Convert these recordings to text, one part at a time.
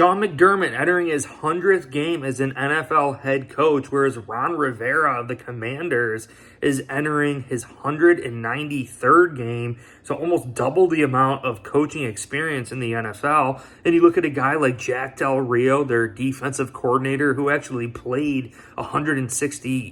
Sean McDermott entering his 100th game as an NFL head coach, whereas Ron Rivera of the Commanders is entering his 193rd game, so almost double the amount of coaching experience in the NFL. And you look at a guy like Jack Del Rio, their defensive coordinator, who actually played 160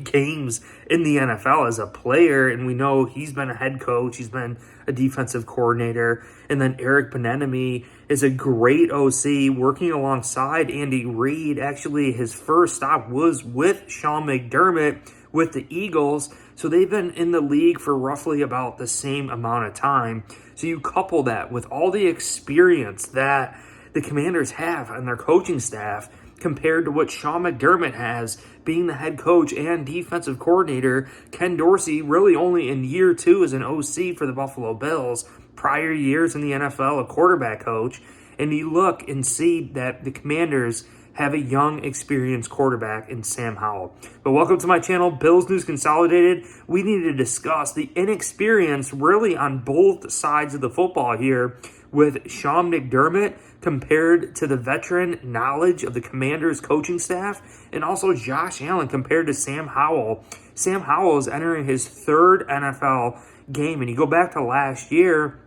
games in the NFL as a player, and we know he's been a head coach, he's been a defensive coordinator. And then Eric Bieniemy is a great OC working alongside Andy Reid. Actually, his first stop was with Sean McDermott with the Eagles. So they've been in the league for roughly about the same amount of time. So you couple that with all the experience that the Commanders have on their coaching staff compared to what Sean McDermott has being the head coach and defensive coordinator. Ken Dorsey really only in year 2 as an OC for the Buffalo Bills. Prior years in the NFL, a quarterback coach. And you look and see that the Commanders have a young, experienced quarterback in Sam Howell. But welcome to my channel, Bills News Consolidated. We need to discuss the inexperience really on both sides of the football here with Sean McDermott compared to the veteran knowledge of the Commanders coaching staff, and also Josh Allen compared to Sam Howell. Sam Howell is entering his 3rd NFL game, and you go back to last year,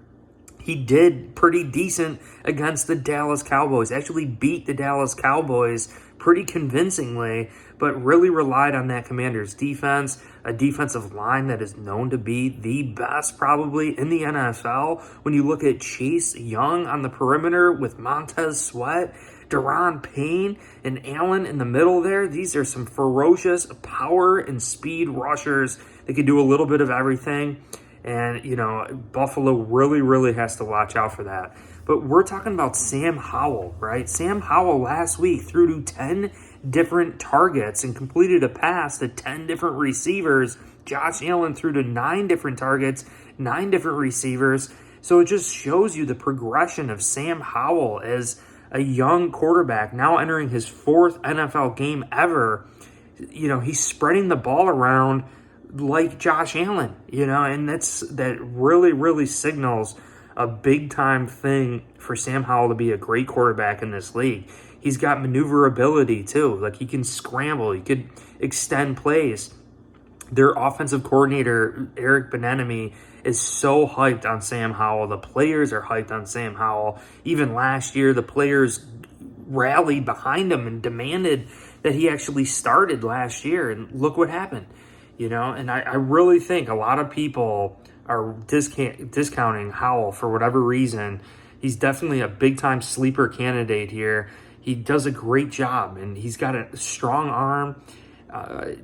he did pretty decent against the Dallas Cowboys. Actually beat the Dallas Cowboys pretty convincingly, but really relied on that Commanders defense, a defensive line that is known to be the best probably in the NFL. When you look at Chase Young on the perimeter with Montez Sweat, Daron Payne, and Allen in the middle there, these are some ferocious power and speed rushers that can do a little bit of everything. And, you know, Buffalo really has to watch out for that. But we're talking about Sam Howell, right? Sam Howell last week threw to 10 different targets and completed a pass to 10 different receivers. Josh Allen threw to 9 different targets, 9 different receivers. So it just shows you the progression of Sam Howell as a young quarterback, now entering his 4th NFL game ever. You know, he's spreading the ball around like Josh Allen, you know, and that really signals a big time thing for Sam Howell to be a great quarterback in this league. He's got maneuverability too. Like, he can scramble, he could extend plays. Their offensive coordinator, Eric Bieniemy, is so hyped on Sam Howell. The players are hyped on Sam Howell. Even last year, the players rallied behind him and demanded that he actually started last year, and look what happened. You know, and I really think a lot of people are discounting Howell for whatever reason. He's definitely a big-time sleeper candidate here. He does a great job, and he's got a strong arm,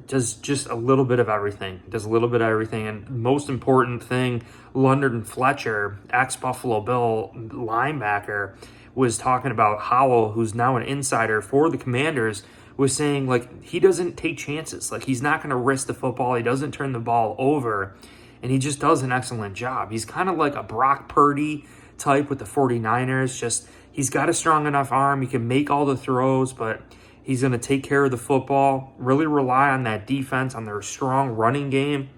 does just a little bit of everything. And most important thing, London Fletcher, ex-Buffalo Bill linebacker, was talking about Howell, who's now an insider for the Commanders, was saying, like, he doesn't take chances. Like, he's not going to risk the football. He doesn't turn the ball over, and he just does an excellent job. He's kind of like a Brock Purdy type with the 49ers. Just, he's got a strong enough arm. He can make all the throws, but he's going to take care of the football, really rely on that defense, on their strong running game.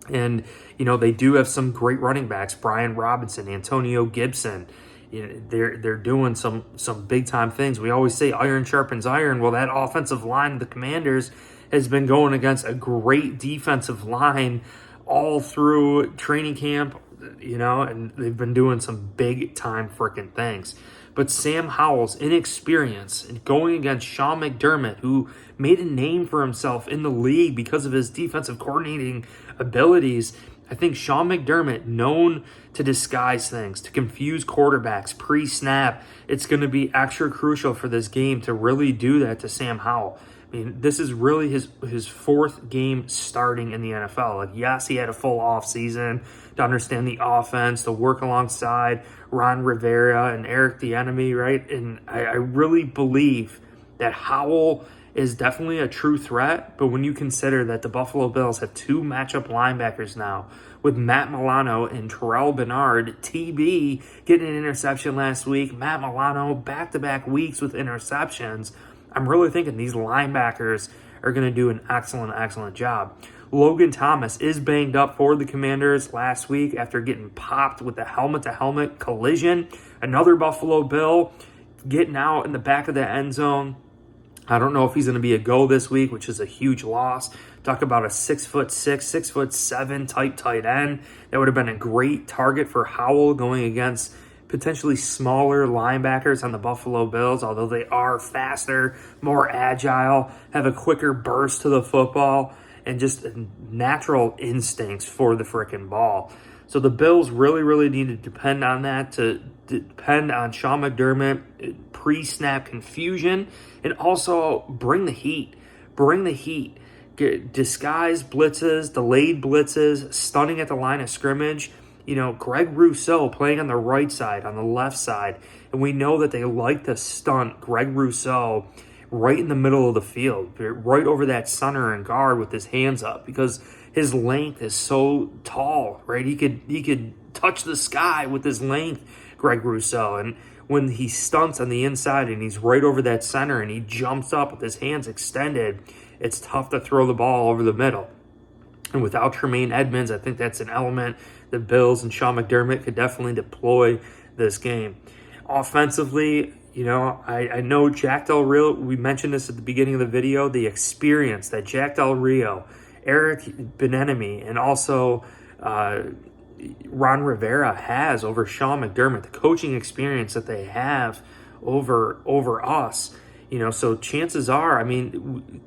And, you know, they do have some great running backs, Brian Robinson, Antonio Gibson. You know, they're doing some big time things. We always say iron sharpens iron. Well, that offensive line of the Commanders has been going against a great defensive line all through training camp, you know, and they've been doing some big time freaking things. But Sam Howell's inexperience and going against Sean McDermott, who made a name for himself in the league because of his defensive coordinating abilities, I think Sean McDermott, known to disguise things, to confuse quarterbacks pre-snap, it's going to be extra crucial for this game to really do that to Sam Howell. I mean, this is really his 4th game starting in the NFL. Like, yes, he had a full offseason to understand the offense, to work alongside Ron Rivera and Eric Bieniemy, right? And I really believe that Howell is definitely a true threat, but when you consider that the Buffalo Bills have 2 matchup linebackers now, with Matt Milano and Terrell Bernard, TB getting an interception last week, Matt Milano back-to-back weeks with interceptions, I'm really thinking these linebackers are going to do an excellent job. Logan Thomas is banged up for the Commanders last week after getting popped with the helmet-to-helmet collision. Another Buffalo Bill getting out in the back of the end zone. I don't know if he's going to be a go this week, which is a huge loss. Talk about a 6'6", 6'7" type tight end. That would have been a great target for Howell going against potentially smaller linebackers on the Buffalo Bills, although they are faster, more agile, have a quicker burst to the football, and just natural instincts for the frickin' ball. So the Bills really need to depend on that, to depend on Sean McDermott, pre-snap confusion, and also bring the heat. Bring the heat. Disguise blitzes, delayed blitzes, stunning at the line of scrimmage. You know, Greg Rousseau playing on the right side, on the left side. And we know that they like to stunt Greg Rousseau right in the middle of the field, right over that center and guard with his hands up, because his length is so tall, right? He could touch the sky with his length, Greg Rousseau. And when he stunts on the inside and he's right over that center and he jumps up with his hands extended, it's tough to throw the ball over the middle. And without Tremaine Edmonds, I think that's an element the Bills and Sean McDermott could definitely deploy this game. Offensively, you know, I know Jack Del Rio, we mentioned this at the beginning of the video, the experience that Jack Del Rio, Eric Bieniemy, and also Ron Rivera has over Sean McDermott, the coaching experience that they have over us. You know, so chances are, I mean,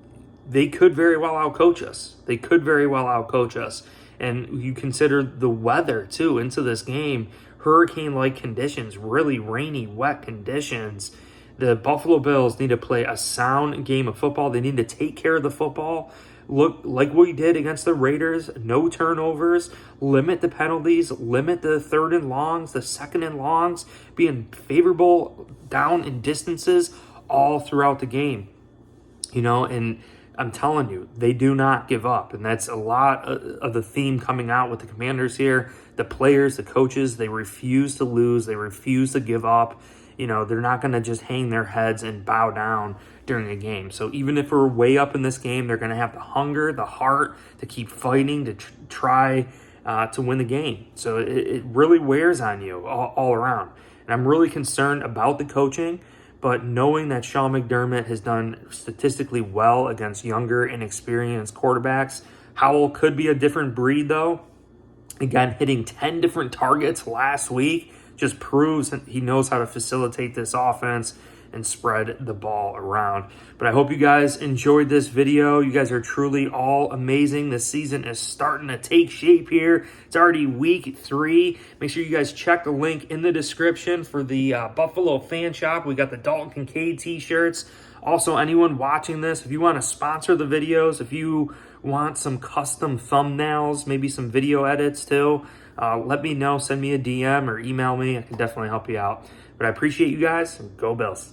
they could very well outcoach us. They could very well outcoach us. And you consider the weather, too, into this game. Hurricane-like conditions, really rainy, wet conditions. The Buffalo Bills need to play a sound game of football. They need to take care of the football. Look like we did against the Raiders. No turnovers. Limit the penalties. Limit the 3rd and longs, the 2nd and longs. Being favorable down in distances all throughout the game. You know, and I'm telling you, they do not give up. And that's a lot of the theme coming out with the Commanders here. The players, the coaches, they refuse to lose. They refuse to give up. You know, they're not going to just hang their heads and bow down during a game. So even if we're way up in this game, they're going to have the hunger, the heart to keep fighting, to try to win the game. So it really wears on you all around. And I'm really concerned about the coaching. But knowing that Sean McDermott has done statistically well against younger, inexperienced quarterbacks, Howell could be a different breed, though. Again, hitting 10 different targets last week just proves that he knows how to facilitate this offense and spread the ball around. But I hope you guys enjoyed this video. You guys are truly all amazing. This season is starting to take shape here. It's already week 3. Make sure you guys check the link in the description for the Buffalo Fan Shop. We got the Dalton Kincaid t-shirts. Also, anyone watching this, if you want to sponsor the videos, if you want some custom thumbnails, maybe some video edits too, let me know. Send me a DM or email me. I can definitely help you out. But I appreciate you guys, and go Bills.